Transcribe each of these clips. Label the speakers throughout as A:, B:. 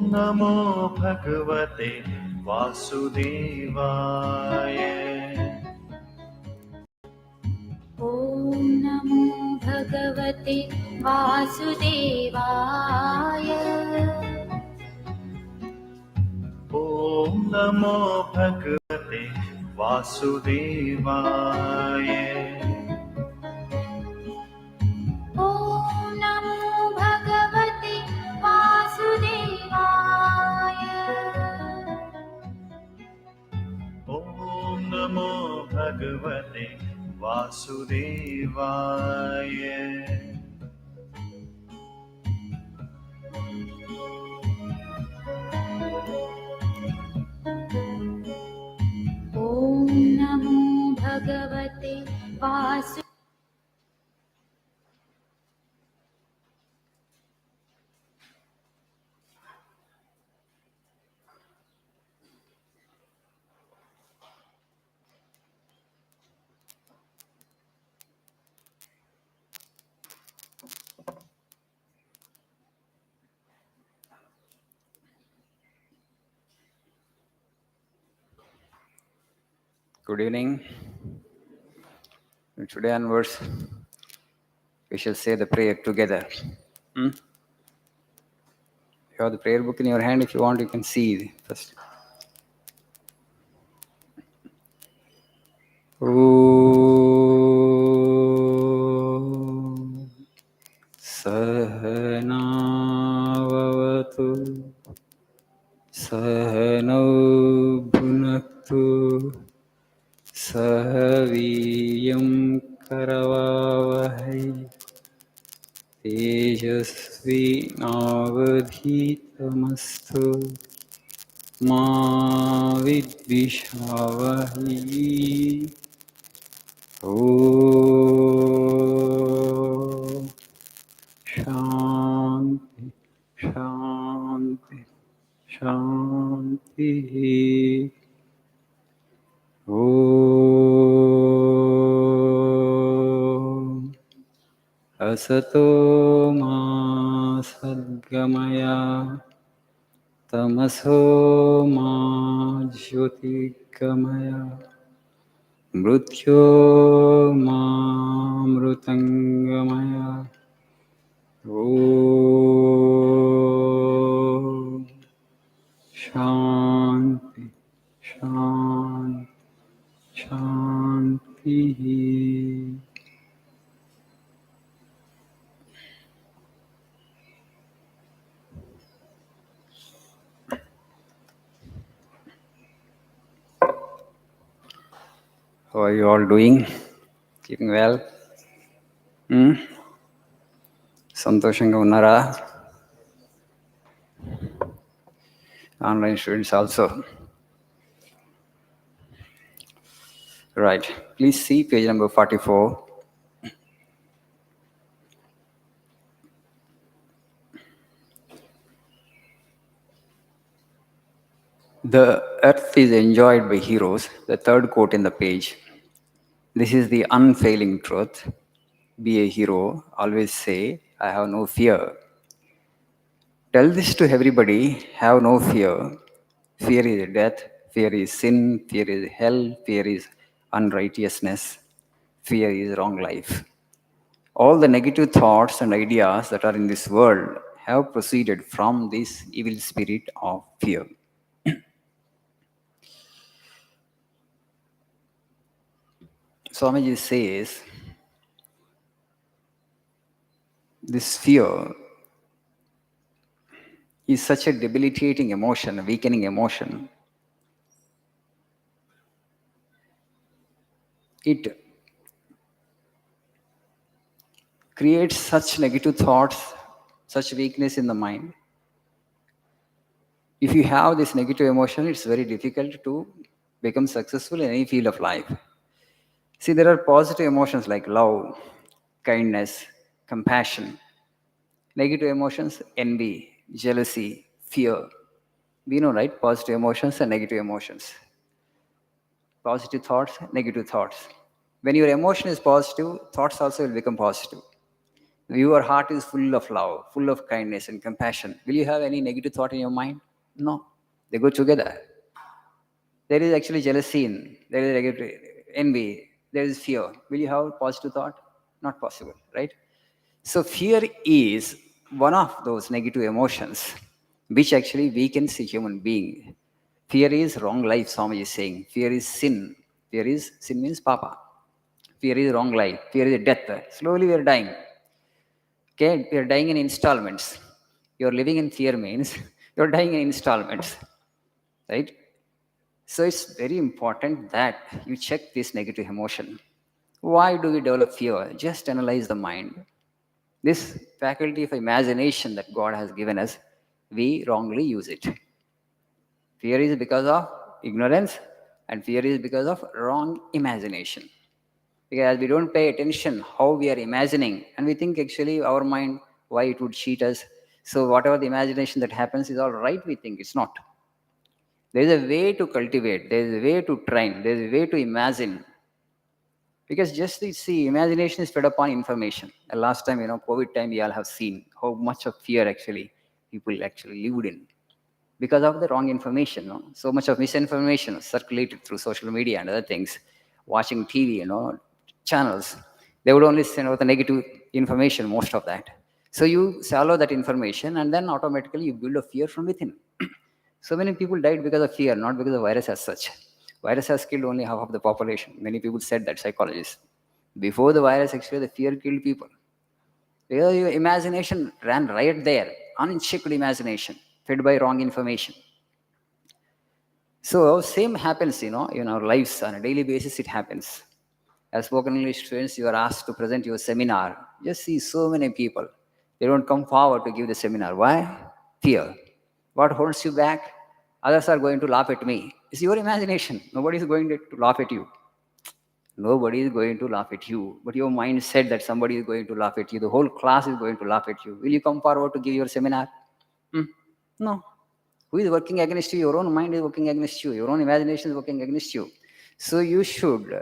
A: नमो भगवते वासुदेवाय।
B: ॐ नमो भगवते वासुदेवाय।
A: ॐ नमो भगवते वासुदेवाय।
B: ॐ नमो भगवते वासुदेवाय।
A: ॐ नमो भगवते वासुदेवाय।
B: ॐ नमो भगवते Vasu
C: Good evening. Today onwards, we shall say the prayer together. You have the prayer book in your hand. If you want, you can see first. Om Sahana Vavatu Sahano Bhunaktu Sahaviyam Karavavahai Tejasvi Navadhitamastu Ma Vidvishavahi. Om Shanti Shanti Shanti. Om Asato Ma Sadgamaya Tamaso Ma Jyotirgamaya Mrityo Mamrutangamaya. Om Shanti Shanti Shanti. How are you all doing? Keeping well? సంతోషంగా ఉన్నారా? Online students also. Right. Please see page number 44. The earth is enjoyed by heroes. The third quote in the page. This is the unfailing truth. Be a hero. Always say, I have no fear. Tell this to everybody. Have no fear. Fear is death. Fear is sin. Fear is hell. Fear is unrighteousness. Fear is wrong life. All the negative thoughts and ideas that are in this world have proceeded from this evil spirit of fear. Swamiji says, this fear is such a debilitating emotion, a weakening emotion. It creates such negative thoughts, such weakness in the mind. If you have this negative emotion, it's very difficult to become successful in any field of life. See, there are positive emotions like love, kindness, compassion. Negative emotions, envy, jealousy, fear. We know, right? Positive emotions and negative emotions. Positive thoughts, negative thoughts. When your emotion is positive, thoughts also will become positive. Your heart is full of love, full of kindness and compassion. Will you have any negative thought in your mind? No. They go together. There is actually jealousy in, there is envy, there is fear. Will you have positive thought? Not possible, right? So fear is one of those negative emotions which actually weakens a human being. Fear is wrong life, Swami is saying. Fear is sin. Fear is, sin means papa. Fear is wrong life. Fear is death. Slowly we are dying. Okay, we are dying in installments. You're living in fear means you're dying in installments, right? So it's very important that you check this negative emotion. Why do we develop fear? Just analyze the mind. This faculty of imagination that God has given us, we wrongly use it. Fear is because of ignorance, and fear is because of wrong imagination. Because we don't pay attention how we are imagining, and we think actually our mind, why it would cheat us. So whatever the imagination that happens is all right, we think it's not. There is a way to cultivate, there is a way to train, there is a way to imagine. Because just see, imagination is fed upon information. And last time, COVID time, we all have seen how much of fear actually people actually lived in because of the wrong information. So much of misinformation circulated through social media and other things, watching TV, channels. They would only send out the negative information, most of that. So you swallow that information and then automatically you build a fear from within. So many people died because of fear, not because of virus as such. Virus has killed only half of the population. Many people said that, psychologists. Before the virus, actually, the fear killed people. Because your imagination ran right there, unchecked imagination, fed by wrong information. So same happens, in our lives on a daily basis. It happens. As spoken English students, you are asked to present your seminar. Just see so many people. They don't come forward to give the seminar. Why? Fear. What holds you back? Others are going to laugh at me. It's your imagination. Nobody is going to laugh at you. Nobody is going to laugh at you. But your mind said that somebody is going to laugh at you. The whole class is going to laugh at you. Will you come forward to give your seminar? Hmm? No. Who is working against you? Your own mind is working against you. Your own imagination is working against you. So you should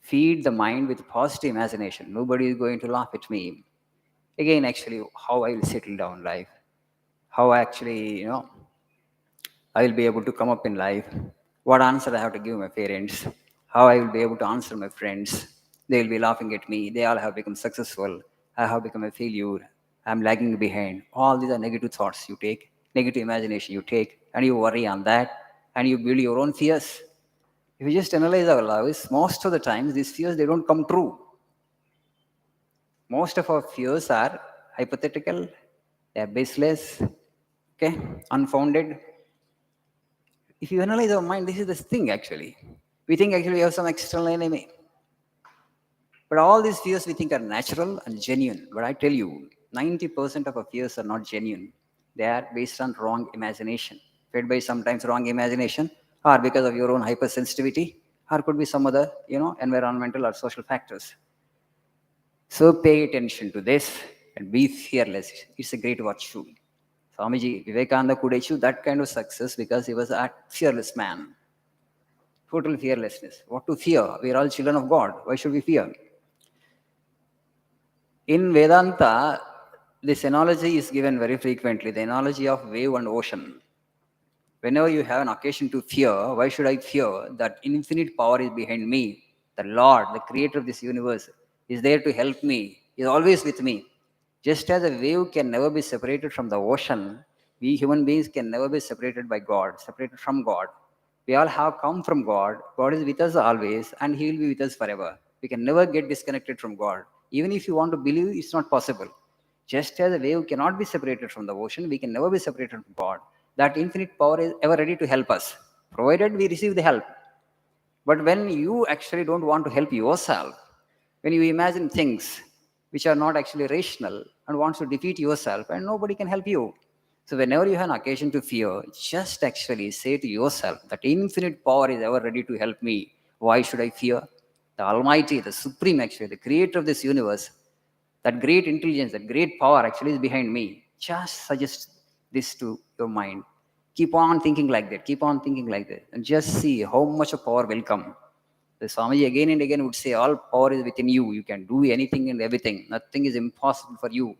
C: feed the mind with positive imagination. Nobody is going to laugh at me. Again, actually, how I will settle down life. How actually, I will be able to come up in life. What answer I have to give my parents. How I will be able to answer my friends. They will be laughing at me. They all have become successful. I have become a failure. I'm lagging behind. All these are negative thoughts you take, negative imagination you take, and you worry on that, and you build your own fears. If you just analyze our lives, most of the times these fears they don't come true. Most of our fears are hypothetical, they are baseless, okay, unfounded. If you analyze our mind, this is the thing actually. We think actually we have some external enemy. But all these fears we think are natural and genuine. But I tell you, 90% of our fears are not genuine. They are based on wrong imagination, fed by sometimes wrong imagination, or because of your own hypersensitivity, or could be some other, environmental or social factors. So pay attention to this and be fearless. It's a great virtue. Swamiji Vivekananda could achieve that kind of success because he was a fearless man. Total fearlessness. What to fear? We are all children of God. Why should we fear? In Vedanta, this analogy is given very frequently, the analogy of wave and ocean. Whenever you have an occasion to fear, why should I fear? That infinite power is behind me. The Lord, the creator of this universe, is there to help me, is always with me. Just as a wave can never be separated from the ocean, we human beings can never be separated by God, separated from God. We all have come from God. God is with us always, and He will be with us forever. We can never get disconnected from God. Even if you want to believe, it's not possible. Just as a wave cannot be separated from the ocean, we can never be separated from God. That infinite power is ever ready to help us, provided we receive the help. But when you actually don't want to help yourself, when you imagine things which are not actually rational and wants to defeat yourself, and nobody can help you. So whenever you have an occasion to fear, just actually say to yourself that infinite power is ever ready to help me. Why should I fear? The Almighty, the Supreme, actually, the creator of this universe, that great intelligence, that great power actually is behind me. Just suggest this to your mind. Keep on thinking like that. Keep on thinking like that. And just see how much of power will come. The Swamiji again and again would say, all power is within you. You can do anything and everything. Nothing is impossible for you.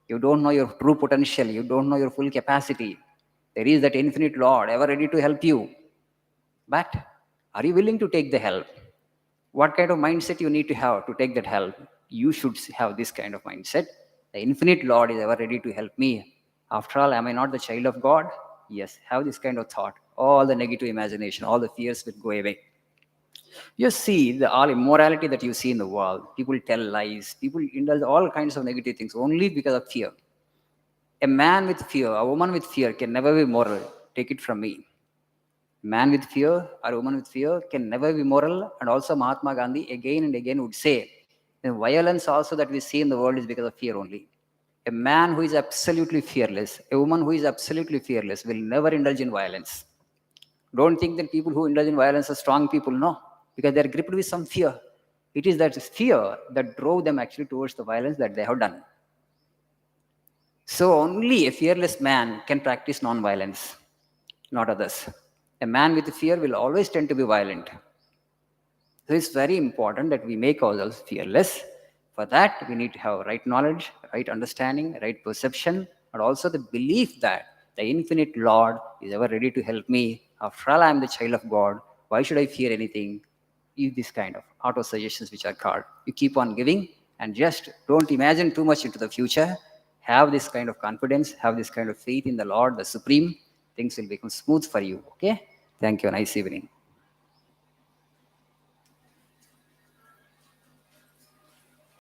C: You don't know your true potential. You don't know your full capacity. There is that infinite Lord ever ready to help you. But are you willing to take the help? What kind of mindset you need to have to take that help? You should have this kind of mindset. The infinite Lord is ever ready to help me. After all, am I not the child of God? Yes, have this kind of thought. All the negative imagination, all the fears will go away. You see the all immorality that you see in the world. People tell lies. People indulge all kinds of negative things only because of fear. A man with fear, a woman with fear can never be moral. Take it from me. Man with fear or woman with fear can never be moral. And also Mahatma Gandhi again and again would say, the violence also that we see in the world is because of fear only. A man who is absolutely fearless, a woman who is absolutely fearless will never indulge in violence. Don't think that people who indulge in violence are strong people, no, because they are gripped with some fear. It is that fear that drove them actually towards the violence that they have done. So only a fearless man can practice non-violence, not others. A man with fear will always tend to be violent. So it's very important that we make ourselves fearless. For that, we need to have right knowledge, right understanding, right perception, and also the belief that the infinite Lord is ever ready to help me. After all, I am the child of God. Why should I fear anything? Use this kind of auto suggestions which are called. You keep on giving and just don't imagine too much into the future. Have this kind of confidence, have this kind of faith in the Lord, the Supreme. Things will become smooth for you. Okay? Thank you. Nice evening.